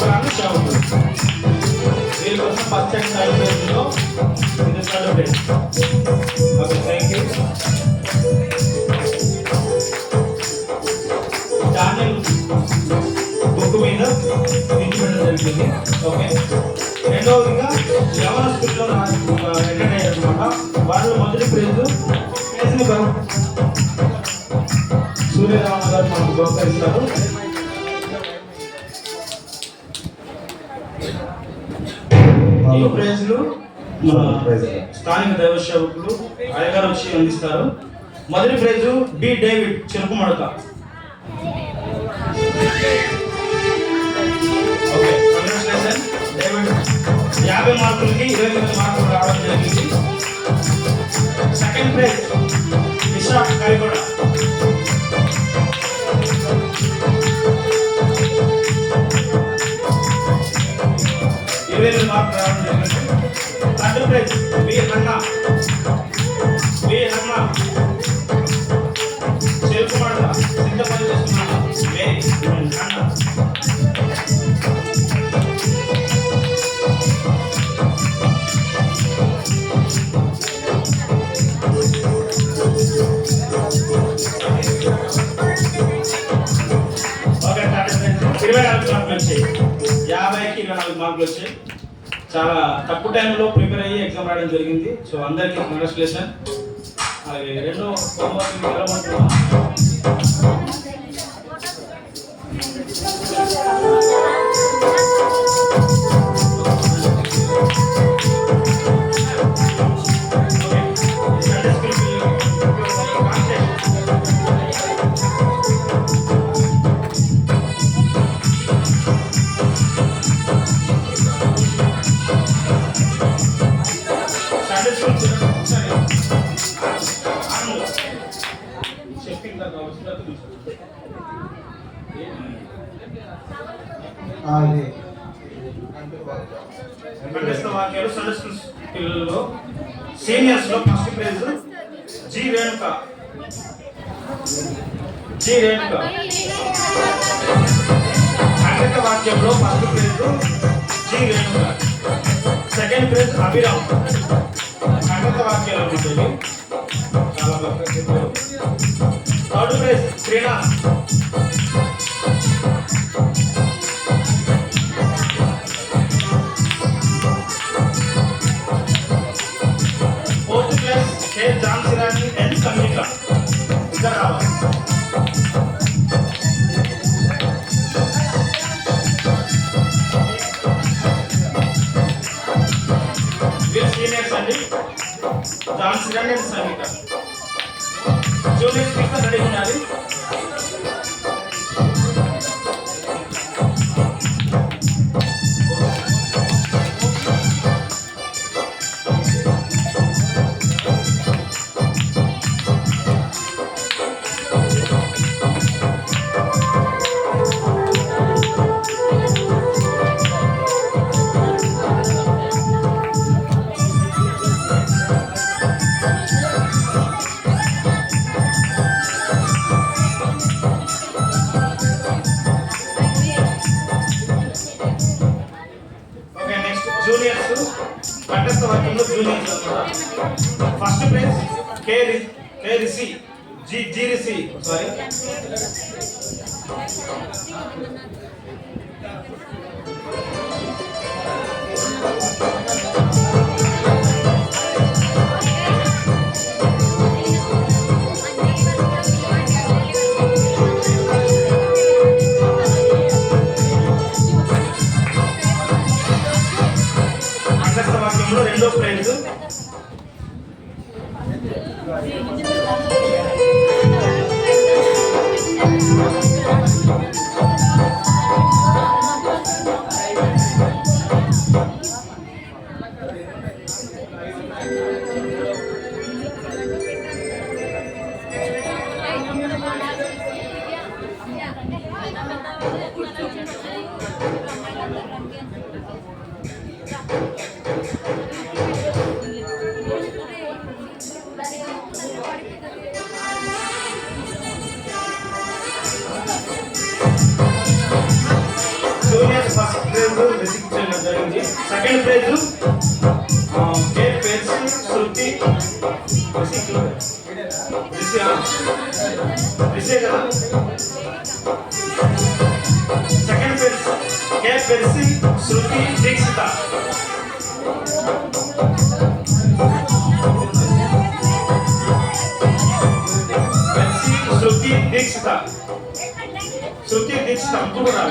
సేవకురాలు సేవకులు వీళ్ళ కోసం ఫస్ట్ అండ్ థర్డ్ ప్లేస్లో ఇది third place. Okay, thank you. Channel book మీద ఇచ్చిపెట్టడం జరిగింది. ఓకే, రెండవదిగా యవన స్కూల్లో అటెండ్ అయ్యారు అనమాట. వాళ్ళు మొదటి ప్రైజ్ సూర్యరామ గారు మనకు ప్రోత్సహిస్తారు. ఈ ప్రైజ్లు స్థానిక దైవ సేవకులు అయ్యగారు వచ్చి అందిస్తారు. మొదటి prize B David Chirukumadaka. Okay, congratulation David. 50 మార్కులకి 29 మార్కులు రావడం జరిగింది. Second praise Visakha కాయగూడ. 28 మార్కులు రావడం జరిగింది. Third prize B Hannah చెరుకుమడక Siddhapalli చేస్తున్నాను. ఓకే, 24 మార్కులు వచ్చాయి. 50కి 24 మార్కులు వచ్చాయి. చాలా తక్కువ టైంలో ప్రిపేర్ అయ్యి ఎగ్జామ్ రాయడం జరిగింది. సో అందరికీ కంగ్రాచులేషన్. అలాగే రెండో హోంవర్క్ నిలబడుతున్నా. వాక్యాలు సండే పిల్లల్లో సీనియర్స్ లో ఫస్ట్ ప్రైజ్ జి రేణుక. సంగీత వాక్యంలో first prize G Renuka. Second prize Abhiram. సంగీత వాక్యాలు ఉంటుంది, చాలా బాగా చెప్పారు. Third prize Srinath. Jhansirani and Sangeetha ఇంకా రావాలి. వీళ్ళు సీనియర్స్ అండి, జాన్సిరాణి అండ్ సంగీత. జూనియర్స్ ఇంకా రెడీ ఉండాలి. జూనియర్స్ కంటెస్ట్ వర్కింగ్ జూనియర్స్ అన్నమాట. ఫస్ట్ ప్రైజ్ కే రిసి జి రిసి సారీ రెండో ప్రైజ్ ఫస్ట్ ప్రైజ్ రిసీవ్ చేయడం జరిగింది. Second prize K Percy Shruti receive కదా. Second prize K Percy Shruti Dikshita. Shruti Dikshita కూడా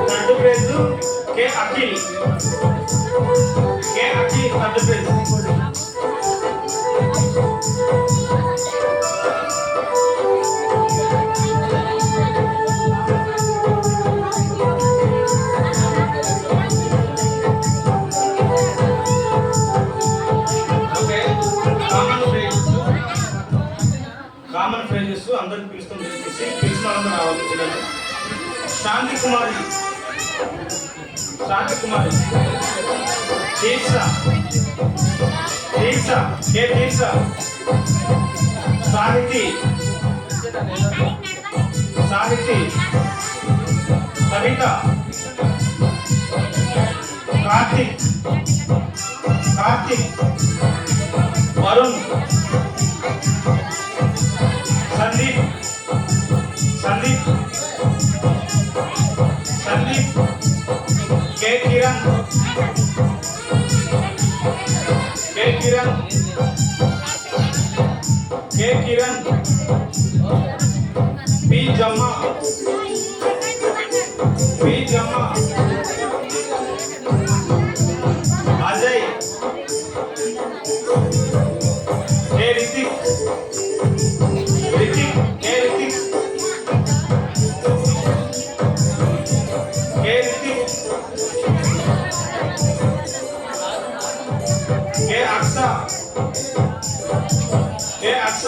third prize K Akhil third prize. Common prizes అందరికి పిలుస్తుంది. పిలిచిన వాళ్ళందరూ రావాలి పిల్లలు. Shanti Kumari Diksha K Diksha. Sahiti Kavitha Karthik Varun Sandeep K Kiran P Jamma Ajay K Ritik K Aksha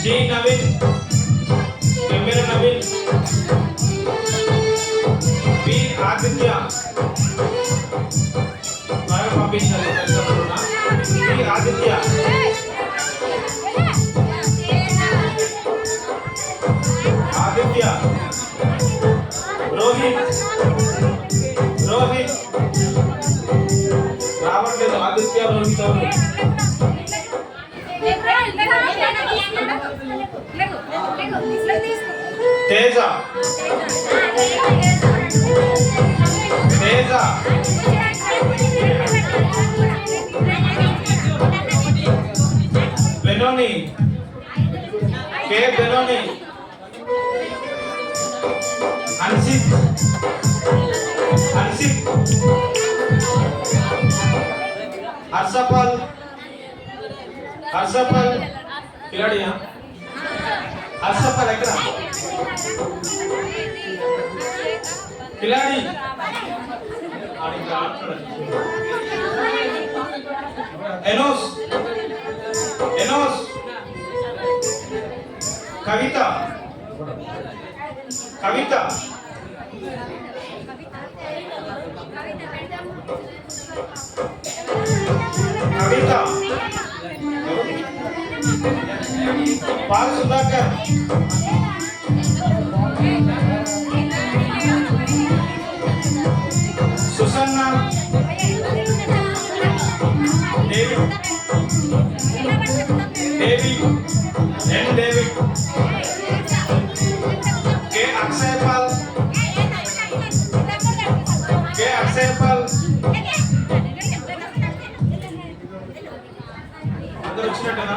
G Naveen B Aditya బాగా పంపించారు. బి ఆదిత్య రోహిత్ రావట్లేదు. Aditya Rohit Teja Benoni Hansith Harshpal Khiladi Harshpal Khiladi Enos Kavita Pal Sudhakar Susanna David K Akshay Pal अंदर వచ్చినట్టేనా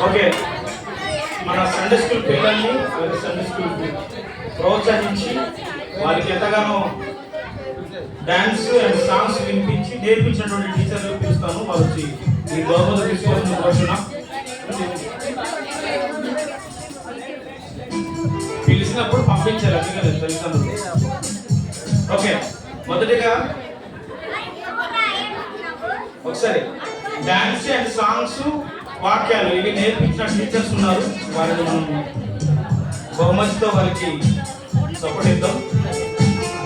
ఓకే మన సండే స్కూల్ పిల్లల్ని సండే స్కూల్ ప్రోత్సహించి వాళ్ళకి ఎంతగానో డాన్స్ అండ్ సాంగ్స్ వినిపించి నేర్పించినటువంటి టీచర్లు పిలుస్తాను. వారు వచ్చి ఈ బహుమతి తీసుకోవాలని కోరుతున్నాం. పిలిచినప్పుడు పంపించాలి, అందుకని తల్లిదండ్రులు. ఓకే, మొదటిగా ఒకసారి డాన్స్ అండ్ సాంగ్స్ వాక్యాలు ఇవి నేర్పించిన టీచర్స్ ఉన్నారు. వారిని మనం బహుమతితో వారికి సపోర్ట్ ఇద్దాం.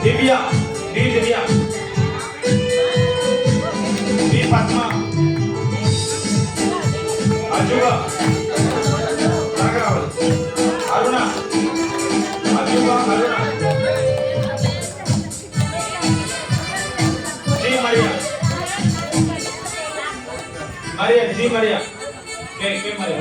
దివ్య, డి దివ్య, డి పద్మ, అజువ, అరుణ, అజువ, అరుణ, జీ మరియా, మరియా, జీ మరియా, కే మరియా,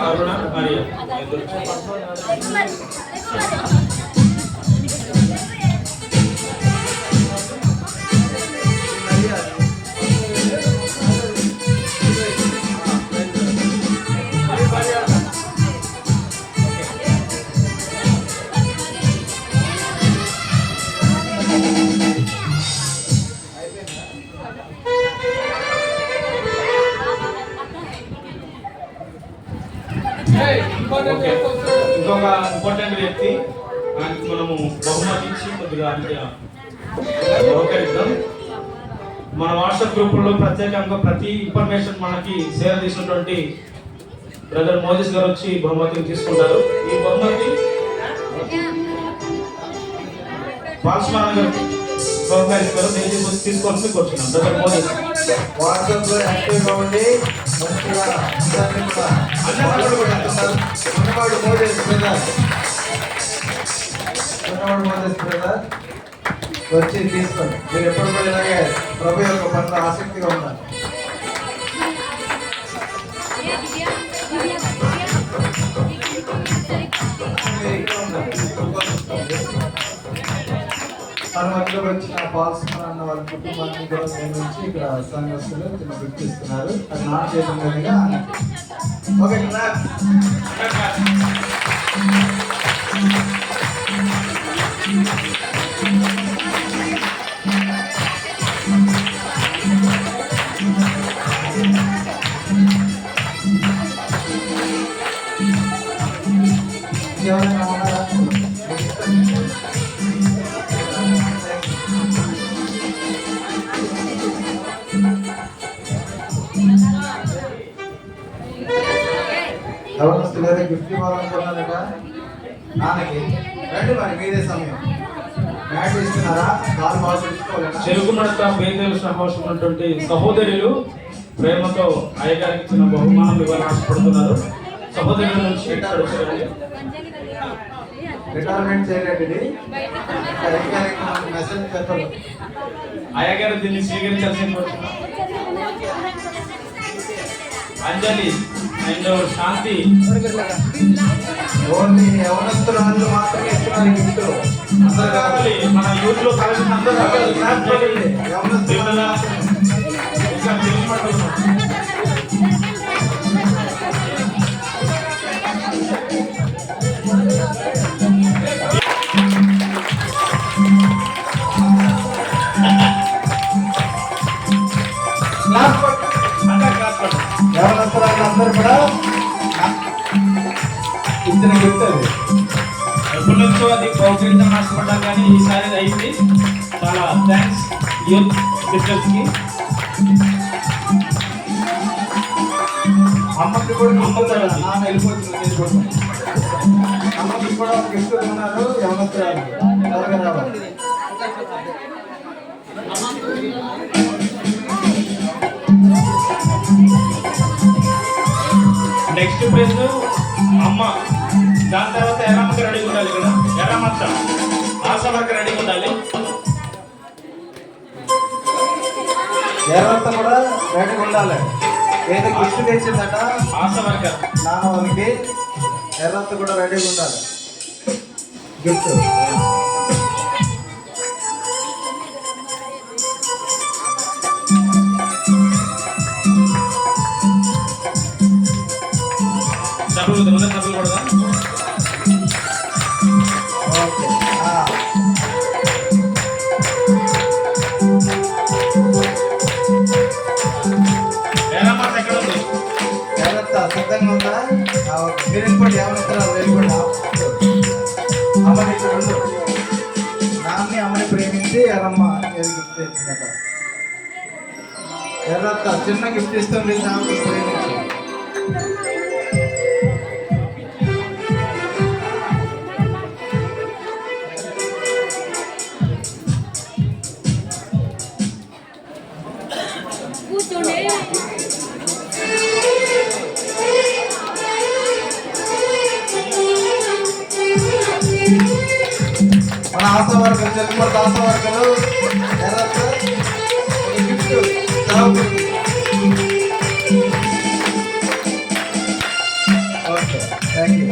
అరుణ, మరియా. ఇంకొక ఇంపార్టెంట్ వ్యక్తి, ఆయనకి మనము బహుమతి ఇచ్చి కొద్దిగా సహకరిద్దాం. మన వాట్సాప్ గ్రూపుల్లో ప్రత్యేకంగా ప్రతి ఇన్ఫర్మేషన్ మనకి షేర్ చేసినటువంటి బ్రదర్ మోదీస్ గారు వచ్చి బహుమతిని తీసుకుంటారు. ఈ బహుమతి బాలస్మరణ గారు సహకరిస్తారు. నేను తీసుకోవాల్సి కూర్చున్నాను. బ్రదర్ మోదీస్ వాట్సాప్ లో యాక్టివ్గా ఉండి మంచిగా ఉన్నవాడు మోదీస్ బ్రదర్ వచ్చి తీసుకోండి. మీరు ఎప్పుడు కూడా ఇలాగే ప్రభు యొక్క పట్ల ఆసక్తిగా ఉన్నారు. మన మధ్యలో వచ్చిన పాల్స్మన్ అన్న వాళ్ళ కుటుంబాన్ని కూడా ప్రేమించి ఇక్కడ సంఘస్థులు చిన్న గుర్తిస్తున్నారు. అది నా చేతుల మీదుగా ఓకే. ఎవరైనా ఉన్నారా? ఎవరు లేదా గిఫ్ట్ ఇవ్వాలనుకున్నారట నాన్నకి రండి, మరి మీదే సమయం. మ్యాట్ ఇస్తున్నారా? కాలు బాగా తెచ్చుకోవాలన్నా. చెరుకు మడత బేదేలు సహవాసమైనటువంటి సహోదరులు ప్రేమతో అయ్యగారికి ఇచ్చిన బహుమానం ఇవ్వాలని ఆశపడుతున్నారు. సహోదరుల నుంచి రిటైర్మెంట్ చేయలేండి. మెసేజ్ చెప్పరు. అయ్యగారు దీన్ని స్వీకరించాల్సిన అంజలి అండ్ శాంతి ఓన్లీ యవనస్తులు మాత్రమే ఇస్తున్నారు గిఫ్ట్. అందరూ కావాలి. మన యూత్ లో కలిసి అందరూ యవనస్తులందరూ కూడా ఇచ్చిన గిఫ్ట్ అది. ఎప్పటి నుంచో అది బహుకరించాలని ఆశపడ్డాం, కానీ ఈసారి అయింది. చాలా థ్యాంక్స్ యూత్ టీచర్స్కి. అమ్మకి కూడా నమ్ముతారు. నాన్న వెళ్ళిపోతున్నారు చేసుకోండి. అమ్మకి కూడా గిఫ్ట్ ఉన్నారు. యవనస్తురాలు త్వరగా రావాలి. నెక్స్ట్ ప్రైజ్ అమ్మ. దాని తర్వాత ఎర్రమ్మకి రెడీగా ఉండాలి కదా, ఎర్రమచ్చ ఆశవర్క రెడీగా ఉండాలి. ఎర్రంతా కూడా రెడీగా ఉండాలి. ఏదో గిఫ్ట్ తెచ్చిందట ఆశవర్క నాన్న వాళ్ళకి. ఎర్రంతా కూడా రెడీగా ఉండాలి గిఫ్ట్. నుంచి ఎర్రమ్మ ఏది గిఫ్ట్ ఇచ్చిందట. ఎర్రత్త చిన్న గిఫ్ట్ ఇస్తుంది సేవకుల నుంచి. మన ఆశవర్గం చెరుకుమూర్తి ఆశవర్గలు ఎర్రత్త గిఫ్ట్ సేవకులకి. Okay, thank you.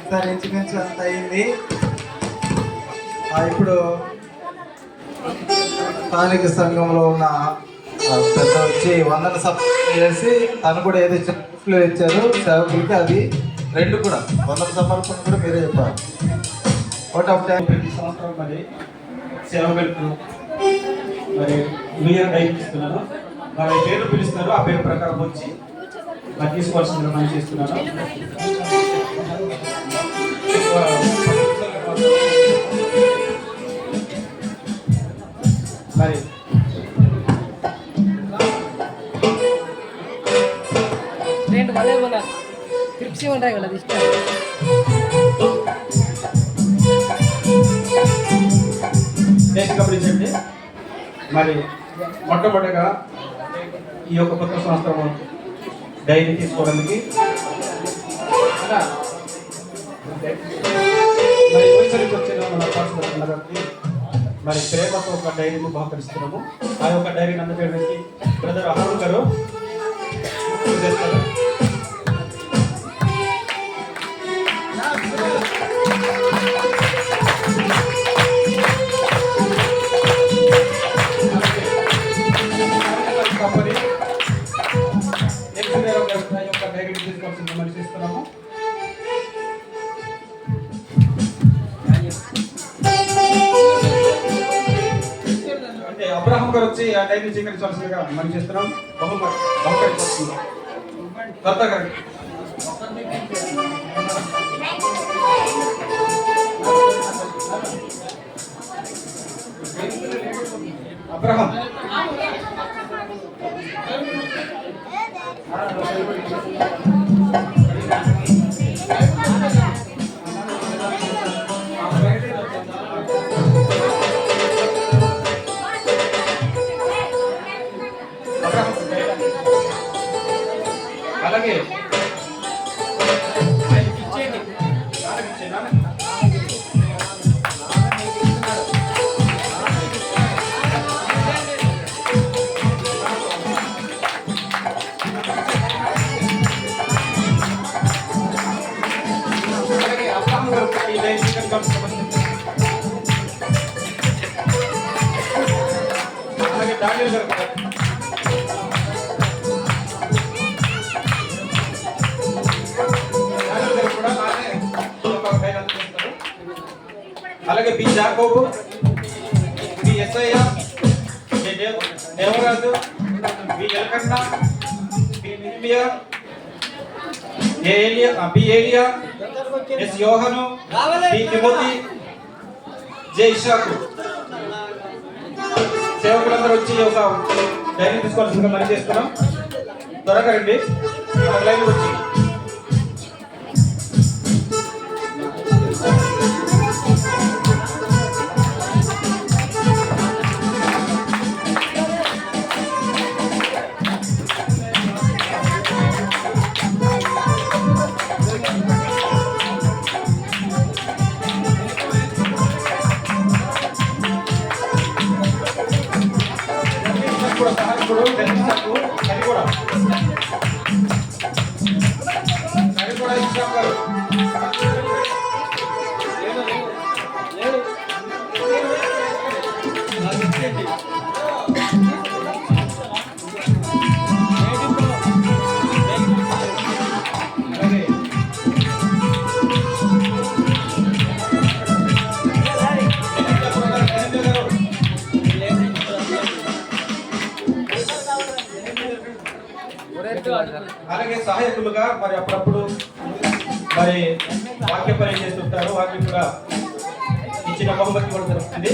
సార్ ఇంచుమించు అంత అయింది. ఇప్పుడు స్థానిక సంఘంలో ఉన్న పెద్ద వచ్చి వందన సభ చేసి తను కూడా ఏదో గిఫ్ట్లు ఇచ్చారు సేవకులకి. అది రెండు కూడా వందన సమర్పణ కూడా మీరే చెప్పారు. ఒకటి ప్రతి సంవత్సరం మరి సేవకులకు మరి మీరు డైట్ ఇస్తున్నాను. మరి పేరు పిలుస్తున్నారు, ఆ పేరు ప్రకారం వచ్చి మరి తీసుకోవాల్సింది మనం చేస్తున్నాను. మరి రెండు వాళ్ళే వాళ్ళ క్రిప్సీ ఉంటాయి వాళ్ళ ఇష్టం. గమనించండి, మరి మొట్టమొదటిగా ఈ యొక్క కొత్త సంవత్సరం డైరీ తీసుకోవడానికి మరి వయసుకి వచ్చిన మన పాఠశాలకి మరి ప్రేమతో ఒక డైరీని బహుకరిస్తున్నాము. ఆ యొక్క డైరీని అందజేయడానికి బ్రదర్ అహరుణ్ గారు చేస్తారు. అంటే అబ్రహం గారు వచ్చి ఆ డైరీ స్వీకరించాల్సిందిగా మనం చేస్తున్నాం. బహుకరి వస్తున్నాం. అబ్రహం అలాగే అలాగే డానియల్ గారు అలాగే బి జాకోబు, బి ఎస్ఐయ, దేవరాజు, బి ఎలకన్న, బి నిమియా, బి ఏలియా, ఎస్ యోహను, బి తిమోతి, జే ఇషాకు. సేవకులందరూ వచ్చి ఒక డైరీ తీసుకోవాల్సిందిగా మనం చేస్తున్నాం. త్వరగా రండి, లైన్ వచ్చి అలాగే సహాయకులుగా మరి అప్పుడప్పుడు మరి వాక్య పని చేస్తుంటారు. వాటిని కూడా చిన్న బహుమతి కూడా జరుగుతుంది.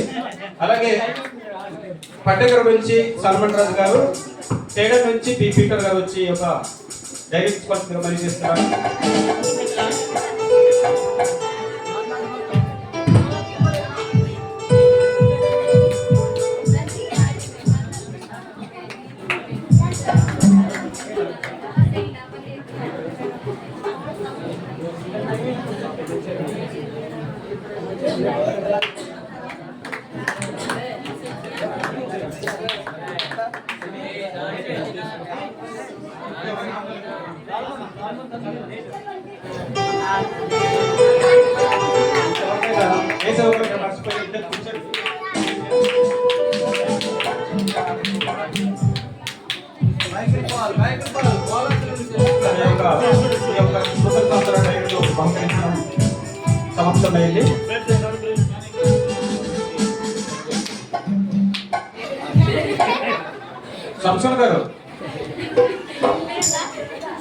అలాగే పట్టెగర నుంచి సల్మాన్ రాజు గారు, తేడా నుంచి పి పీటర్ గారు వచ్చి ఒక డైరెక్ట్ స్పాన్సర్ మరి చేస్తున్నారు. సమాప్తమైంది. సంసన్ గారు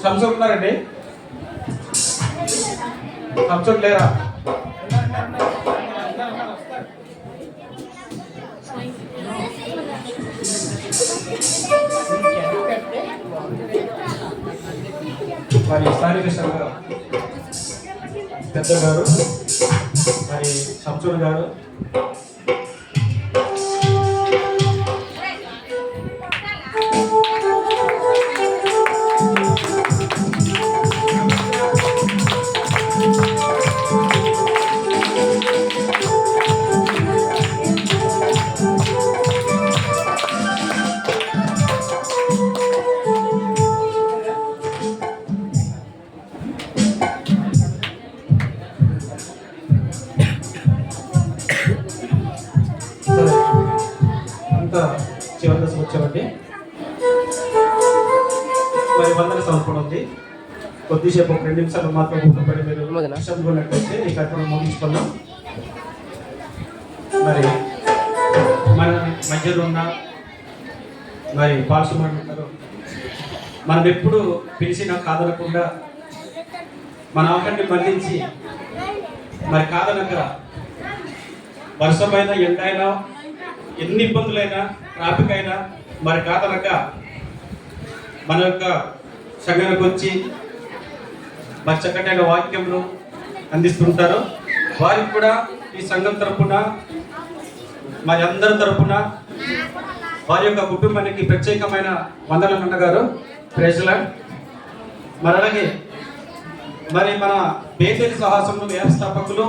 సంసన్ ఉన్నారండి? సంసన్ లేరా? మరి స్థానిక సంఘ పెద్ద గారు, మరి సంసన్ గారు, చివరి దశ వచ్చామండి. మరి వందన సమర్పణ ఉంది. కొద్దిసేపు ఒక 2 నిమిషాలు మాత్రం ఊపిరి మీరు ఉన్నట్లయితే ఈ కార్యక్రమం ముగించుకున్నాం. మరి మన మధ్యలో ఉన్న మరి పాల్గొన్నారు, మనం ఎప్పుడు పిలిచినా కాదనకుండా మన ఆకలిని మళ్లించి మరి కాదనక వర్షమైనా ఎండైనా ఎన్ని ఇబ్బందులైనా ట్రాఫిక్ అయినా మరి కాదనక మన యొక్క సంఘానికి వచ్చి మరి చక్కటైన వాక్యంలో అందిస్తుంటారు. వారికి కూడా ఈ సంఘం తరపున మరి అందరి తరపున వారి యొక్క కుటుంబానికి ప్రత్యేకమైన వందనాలు అన్నగారు. Praise Lord. మరి అలాగే మరి మన బేతేలి సాహసంలో వ్యవస్థాపకులు,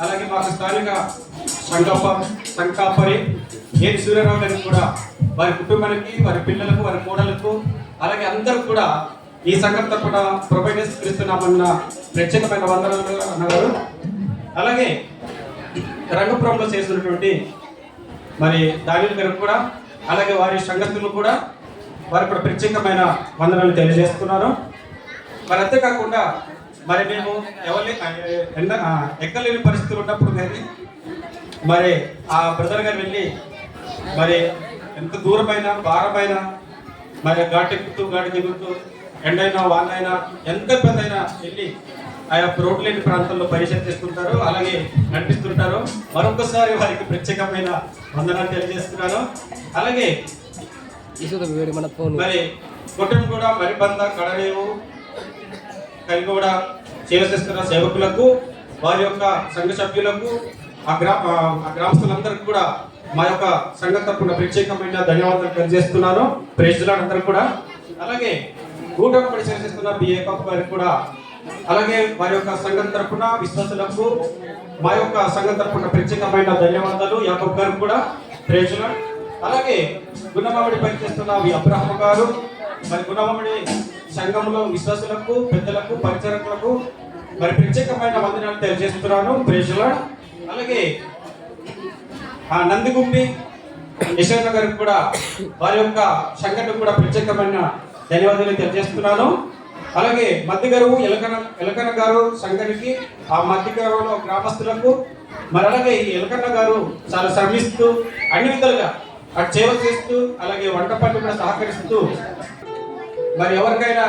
అలాగే మాకు స్థానిక సంకాపరి ఏది సూర్యరావు గారికి కూడా వారి కుటుంబానికి, వారి పిల్లలకు, వారి కోడలకు, అలాగే అందరూ కూడా ఈ సంఘం తరపున ప్రొవైడేస్తున్నామన్న ప్రత్యేకమైన వందనాలు అన్నగారు. అలాగే రంగపురంలో చేస్తున్నటువంటి మరి దానిల గారికి కూడా, అలాగే వారి సంఘస్థులు కూడా వారికి కూడా ప్రత్యేకమైన వందనాలు తెలియజేస్తున్నారు. మరి అంతేకాకుండా మరి మేము ఎక్కలేని పరిస్థితులు ఉన్నప్పుడు కానీ మరి ఆ బ్రదర్ గారు వెళ్ళి మరి ఎంత దూరమైన భారమైన మరి ఘాటెక్కుతూ ఘాటి దిగుతూ ఎండైనా వానైనా ఎంత ఇబ్బంది అయినా వెళ్ళి ఆ యొక్క రోడ్డు లేని ప్రాంతంలో పరిచయం చేస్తుంటారు, అలాగే నడిపిస్తుంటారు. మరొకసారి వారికి ప్రత్యేకమైన వందనాలు తెలియజేస్తున్నాను. అలాగే మరి కుటుంబం కూడా మరిబంద కడరేవు కలిగి కూడా చేస్తున్న సేవకులకు, వారి యొక్క సంఘ సభ్యులకు, ఆ గ్రామస్తులందరికీ కూడా మా యొక్క సంఘం తరపున ప్రత్యేకమైన ధన్యవాదాలు తెలియజేస్తున్నాను. ప్రైజ్ లార్డ్ అందరికీ కూడా. అలాగే కూటమి చేస్తున్న బిఏ కప్ గారికి కూడా, అలాగే వారి యొక్క సంఘం తరపున విశ్వాసులకు మా యొక్క సంఘం తరపున ప్రత్యేకమైన ధన్యవాదాలు. యాకబ్ గారికి కూడా ప్రైజ్ లార్డ్. అలాగే గుణమామిడి పనిచేస్తున్న అబ్రహం గారు, మరి గుణమామిడి సంఘంలో విశ్వాసులకు, పెద్దలకు, పరిచారకులకు మరి ప్రత్యేకమైన వందనాలు తెలియజేస్తున్నాను. Praise Lord. అలాగే ఆ నందిగుంపి యశోద గారికి కూడా వారి యొక్క సంఘటనకు కూడా ప్రత్యేకమైన ధన్యవాదాలు తెలియజేస్తున్నాను. అలాగే మధ్యగారు ఎలకన్న గారు సంఘానికి, ఆ మధ్యగారులో గ్రామస్తులకు, మరి అలాగే ఈ ఎలకన్న గారు చాలా శ్రమిస్తూ అన్ని విధాలుగా అటు సేవ చేస్తూ, అలాగే వంట పనులు కూడా సహకరిస్తూ, మరి ఎవరికైనా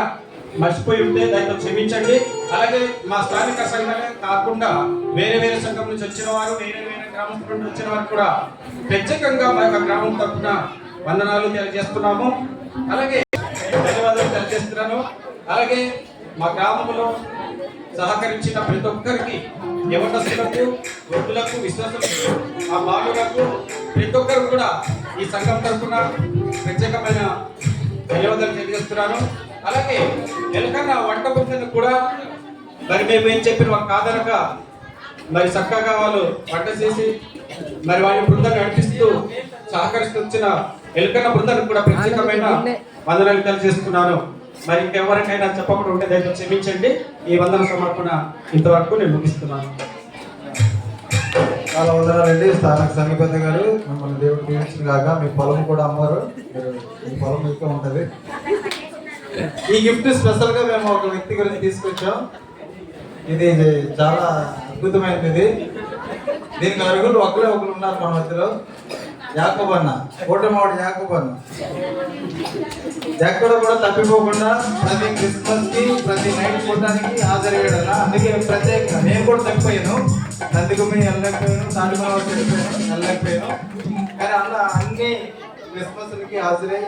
మర్చిపోయి ఉంటే దాంతో క్షమించండి. అలాగే మా స్థానిక సంఘమే కాకుండా వేరే సంఘం నుంచి వచ్చిన వారు, వేరే గ్రామస్తుల నుండి వచ్చిన వారికి కూడా ప్రత్యేకంగా మా యొక్క గ్రామం తరఫున వందనాలు తెలియజేస్తున్నాము. అలాగే ధన్యవాదాలు తెలియజేస్తున్నాను. అలాగే మా గ్రామంలో సహకరించిన ప్రతి ఒక్కరికి, యవనస్తులకు, వృద్ధులకు, విశ్వాసులకు, ఆ బాలులకు, ప్రతి ఒక్కరు కూడా ఈ సంఘం తరఫున ప్రత్యేకమైన ధన్యవాదాలు తెలియజేస్తున్నాను. అలాగే ఎలకన్న వంట బృందానికి కూడా మరి మేము ఏం చెప్పిన మాకు కాదనక మరి చక్కగా వాళ్ళు వంట చేసి మరి వాళ్ళ బృందాన్ని నడిపిస్తూ సహకరిస్తూ వచ్చిన ఎలకన్న బృందానికి కూడా ప్రత్యేకమైన వందనాలు తెలియజేస్తున్నాను. మరి ఇంకెవరికైనా చెప్పకుండా ఉంటే దయచేసి క్షమించండి. ఈ వందన సమర్పణ ఇంతవరకు నేను ముగిస్తున్నాను. చాలా వందనాలండి స్థానిక సంఘ పెద్ద గారు. మిమ్మల్ని దేవుడు దీవించిన కాక మీ పొలం కూడా అమ్మారు. మీ పొలం ఎక్కువ ఉంటుంది. ఈ గిఫ్ట్ స్పెషల్గా మేము ఒక వ్యక్తి గురించి తీసుకొచ్చాం. ఇది చాలా అద్భుతమైనది. దీనికి అరుగులు ఒకరు ఉన్నారు మన మధ్యలో. యాకోబు అన్న, కోటమావుడు యాకోబు అన్న ఎక్కడ కూడా తప్పిపోకుండా ప్రతి క్రిస్మస్ కి, ప్రతి నైట్ చూడడానికి హాజరయ్యాడు అన్న. అందుకే ప్రత్యేకంగా నేను కూడా తప్పిపోయాను. నందిగుమ్మి వెళ్ళలేకపోయాను, తాలిమావ వెళ్ళిపోయాను, వెళ్ళలేకపోయాను. కానీ అన్న అన్ని క్రిస్మస్లకి హాజరై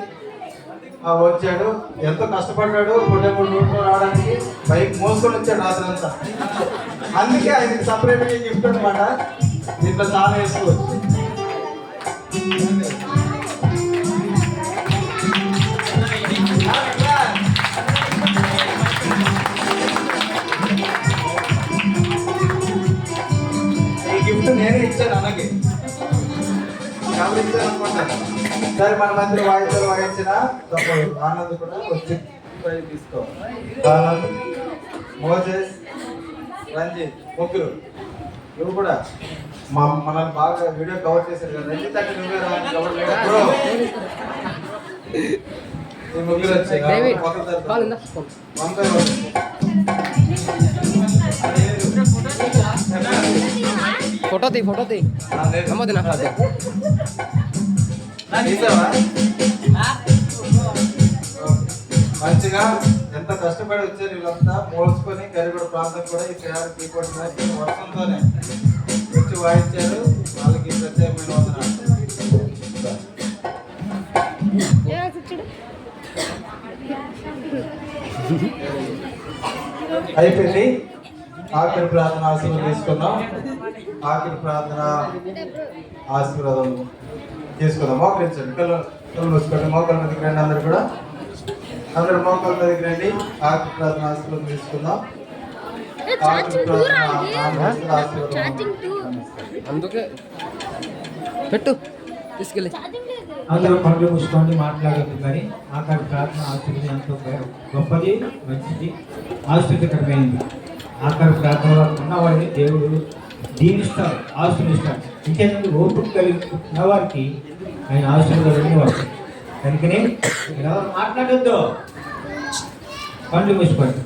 వచ్చాడు. ఎంతో కష్టపడ్డాడు. కొట్టేపూడి రూట్లో రావడానికి బైక్ మోసుకొని వచ్చాడు రాత్రంతా. అందుకే ఆయనకి సపరేట్గా గిఫ్ట్ అనమాట. దీంట్లో చాలా వేసుకోవచ్చు. ఈ గిఫ్ట్ నేనే ఇచ్చాను అన్నకి. ఎవరు ఇచ్చాను అనుకుంటాను. సరే మన మధ్య వాయిద్యాలు వాయించిన తప్పదు. ఆనంద్ కూడా వచ్చి తీసుకో. ఆనంద్, మోజెస్, రంజిత్ ముగ్గురు ఇవి కూడా మనల్ని బాగా వీడియో కవర్ చేశారు కదా. రంజిత్ అంటే నువ్వే కవర్ లేదు. ఈ ముగ్గురు వచ్చాయి. ఫోటో తీ మంచిగా ఎంత కష్టపడి వచ్చారు వీళ్ళంతా. మోల్చుకొని కరిగూడ ప్రాంతం కూడా ఈ సేవలు తీసుకోవడం వర్షంతోనే వచ్చి వాయించారు. వాళ్ళకి ప్రత్యేకమైన వందనాలు. అయిపోయింది. ఆఖరి ప్రార్థన ఆశీర్వాదం తీసుకుందాం. ఆఖరి ప్రార్థన ఆశీర్వాదం తీసుకుందాం. మోకరించండి. కళ్ళు మూసుకోండి. మోకాళ్ళ మీదకి రండి. అందరు కూడా అందరు మోకాళ్ళ మీదకి రండి. ఆఖరి ప్రార్థన ఆశీర్వాదం తీసుకుందాం. ఆఖరి ప్రార్థన ఆశీర్వాదం అందుకే పెట్టు తీసుకెళ్ళి. అందరూ పనులు మూసుకోండి, మాట్లాడదు. కానీ ఆఖరి ప్రార్థన ఆశీర్వాదం ఎంతో గొప్పది, మంచిది, ఆశ్చర్యకరమైనది. ఆఖరి ప్రార్థన ఉన్నవాడిని దేవుడు దీవిస్తాడు, ఆశీర్వదిస్తాడు. ఇంకేందుకు ఓపిక కలిగిన వారికి ఆయన ఆశీర్వాదాలు వస్తాయి. అందుకని ఎవరు మాట్లాడొద్దు, పనులు మూసుకోండి.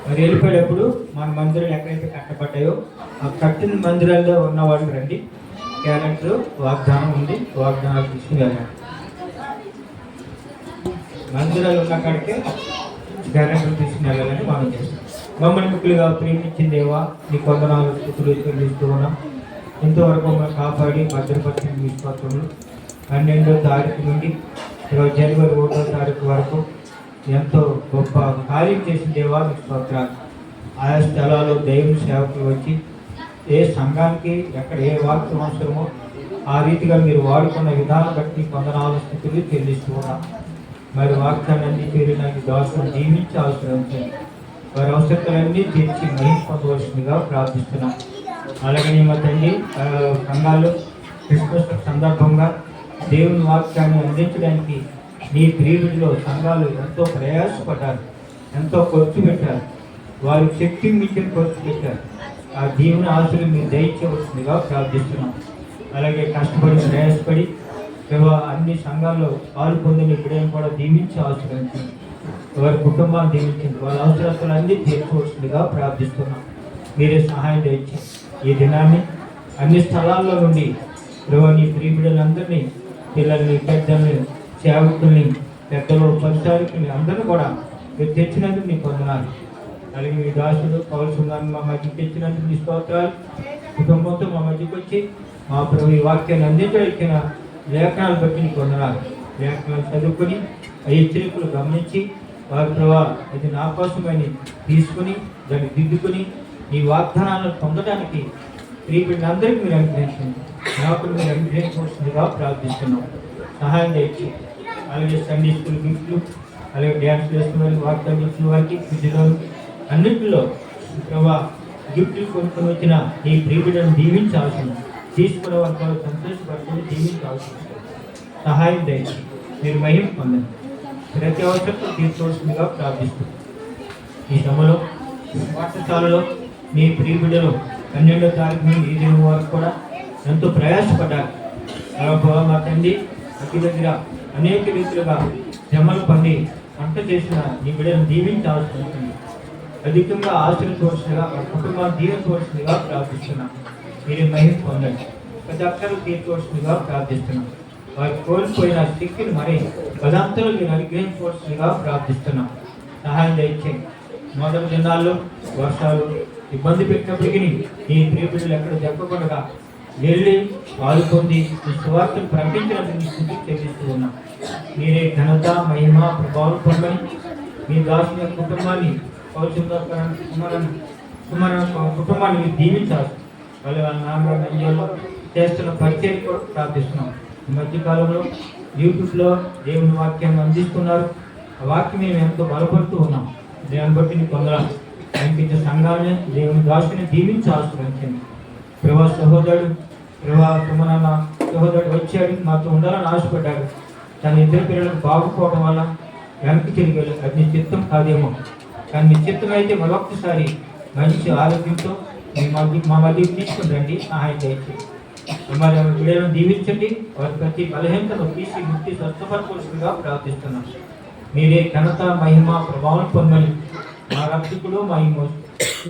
మరి వెళ్ళిపోయేటప్పుడు మన మందిరాలు ఎక్కడైతే కట్టబడ్డాయో ఆ కట్టిన మందిరాల్లో ఉన్నవాళ్ళు రండి. క్యాలెండర్ వాగ్దానం ఉంది, వాగ్దానాలు తీసుకుని వెళ్ళండి. మందిరాలు ఉన్న కాడికే క్యాలెండర్ తీసుకుని వెళ్ళాలని మనం చేస్తాం. మమ్మల్ని ముఖ్యులుగా ప్రేమించిన దేవా, నీ కొందనాలు స్థితులు చెల్లిస్తూ ఉన్నాం. ఇంతవరకు మమ్మల్ని కాపాడి భద్రపరిచిన మీ స్తోత్రములు. 12వ తారీఖు నుండి జనవరి 1వ తారీఖు వరకు ఎంతో గొప్ప కార్యం చేసిన దేవా మీకు స్తోత్రాలు. ఆయా స్థలాల్లో దేవుని సేవకులు వచ్చి ఏ సంఘానికి ఎక్కడ ఏ వాక్యం అవసరమో ఆ రీతిగా మీరు వాడుకున్న విధానం బట్టి కొందనాలు స్థితులు చెల్లిస్తూ ఉన్నాం. మరి వాక్యాన్ని అన్ని పేరు నాకు దాసులను జీవించి ఆశ్రయించండి. వారి అవసరాలన్నీ తీర్చి మహిమ పొందవలసిందిగా ప్రార్థిస్తున్నాం. అలాగే మా తండ్రి సంఘాలు క్రిస్మస్ సందర్భంగా దేవుని వాక్యాన్ని అందించడానికి నీ ప్రియుడిలో సంఘాలు ఎంతో ప్రయాసపడ్డారు, ఎంతో ఖర్చు పెట్టారు. వారి శక్తి మించిన ఖర్చు పెట్టారు. ఆ దేవుని ఆశలు మీరు దయచేయవలసిందిగా ప్రార్థిస్తున్నాం. అలాగే కష్టపడి ప్రయాసపడి అన్ని సంఘాల్లో పాలు పొందిన ఇప్పుడేం కూడా దీవించి ఆశ్రయించండి. వారి కుటుంబాన్ని దీవించండి. వాళ్ళ అవసరాలన్నీ తీర్చవలసిందిగా ప్రార్థిస్తున్నాం. మీరే సహాయం దయచి ఈ దినాన్ని అన్ని స్థలాల్లో నుండి నీ ప్రియబిడ్డలందరినీ, పిల్లల్ని, పెద్దల్ని, సేవకుల్ని, పెద్దలు, పరిచారికుల్ని అందరూ కూడా మీరు తెచ్చినందుకు నీ పొందనాలు. అలాగే మీ దాసుడు పౌరుషున్నాను మా మధ్య తెచ్చినందుకు నీ స్తోత్రాలు. కుటుంబంతో మా మధ్యకు వచ్చి మా ప్రభు ఈ వాక్యాన్ని అందించిన లేఖనాలు బట్టి నీకు వందనాలు. లేఖనాలు చదువుకొని ఆ హెచ్చరికలు గమనించి వారి ప్రభా ఇది నా కోసమని తీసుకుని దాన్ని దిద్దుకుని నీ వాగ్దానాలను పొందడానికి ప్రియబిడ్డలందరికీ మీరు అనుగ్రహించండి. నాకు మీరు అనుగ్రహించవలసిందిగా ప్రార్థిస్తున్నాం. సహాయం చేయించి అలాగే సండే స్కూల్ గిఫ్ట్లు అలాగే డ్యాన్స్ వేసుకున్న వాగ్దానం ఇచ్చిన వారికి విద్యలో అన్నింటిలో ప్రభా గిఫ్ట్లు కొనుక్కొని వచ్చిన ఈ ప్రియబిడ్డను దీవించాల్సిన తీసుకునే వారితో సంతోషపడుతుంది దీవించాల్సిన సహాయం దయచి మీరు మహిమ పొందండి. ప్రతి అవసరం తీసుకోవాల్సిందిగా ప్రార్థిస్తుంది. ఈ సమయంలో పాఠశాలలో మీ ప్రియబిడ్డలు 12వ తారీఖు నుండి ఈ దినం వరకు కూడా ఎంతో ప్రయాసపడ్డారు. మా తండ్రి అతి దగ్గర అనేక రీతిలుగా శ్రమలు పొంది వంట చేసిన ఈ బిడ్డను దీవించాల్సి ఉంటుంది. అధికంగా ఆశీర్వదించవలసిందిగా వారి కుటుంబాన్ని దీవించవలసిందిగా ప్రార్థిస్తున్నాం. మీరు మహిమ పొందండి. ప్రతి అక్షరం తీర్చవలసిందిగా ప్రార్థిస్తున్నాం. వారు కోల్పోయిన శక్తిని మరి పదాంతలు మీరు అనుగ్రహించవలసిందిగా ప్రార్థిస్తున్నాం. సహాయం దయచేయండి. మొదటి దినాల్లో వర్షాలు ఇబ్బంది పెట్టినప్పటికీ ఈ ప్రియబిడ్డలు ఎక్కడ జరగకుండా వెళ్ళి పాలు పొంది ఈ సువార్తను ప్రకటించడానికి స్థితికి చెల్లిస్తూ ఉన్నాం. మీరే ఘనత మహిమ ప్రభావం పొందని మీ దాసుని యొక్క కుటుంబాన్ని కుటుంబాన్ని మీరు దీవించాలి. వాళ్ళ నాన్న చేస్తున్న పరిచయం కూడా ప్రార్థిస్తున్నాం. ఈ మధ్యకాలంలో యూట్యూబ్లో దేవుని వాక్యాన్ని అందిస్తున్నారు. ఆ వాక్యం మేము ఎంతో బలపడుతూ ఉన్నాం. దాన్ని బట్టి నీకు పొందాలి. అనిపించే సంఘాన్ని దేవుని దాసుని దీవించాల్సి వచ్చింది. ప్రభా సహోదరుడు కుమరన్న సహోదరుడు వచ్చాడు, మాతో ఉండాలని ఆశపడ్డాడు. తన ఇద్దరు పిల్లలకు బాగుపోవడం వల్ల వెనక్కి తిరిగాడు. అది నీ చిత్తం కాదేమో, కానీ నీ చిత్తం అయితే మరొకసారి మంచి ఆరోగ్యంతో మా మధ్యకి తీసుకుని రండి. సహాయం చేయండి. మరి వీళ్ళను దీవించండి. వారి ప్రతి బలహీనతను తీసి ముక్తి స్వస్థపరచవలసిందిగా ప్రార్థిస్తున్నాం. మీరే ఘనత మహిమ ప్రభావం పొందని మా రక్షకుడు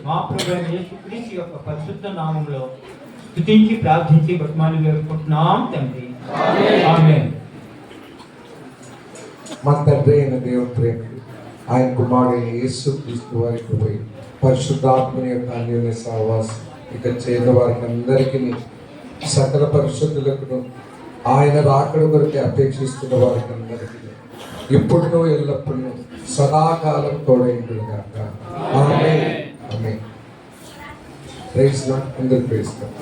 మా ప్రభు యేసుక్రీస్తు యొక్క పరిశుద్ధ నామంలో స్తుతించి ప్రార్థించి బతిమాలి వేడుకుంటున్నాం తండ్రి. ఆమేన్. మా తండ్రి అయిన దేవుని ప్రేమ, ఆయన కుమారుడైన యేసుక్రీస్తు వారి కృప, పరిశుద్ధాత్మని యొక్క అన్యోన్య సహవాసం ఇక చేరిన వారికి అందరికీ సకల పరిశుద్ధులకు ఆయన రాకడ కొరకు అపేక్షిస్తున్న వారికి అందరికీ ఇప్పుడు ఎల్లప్పుడూ సదాకాలం తోడైండుగాక. ఆమేన్. ఆమేన్. Praise Lord. అందరూ ప్రైజ్ లార్డ్.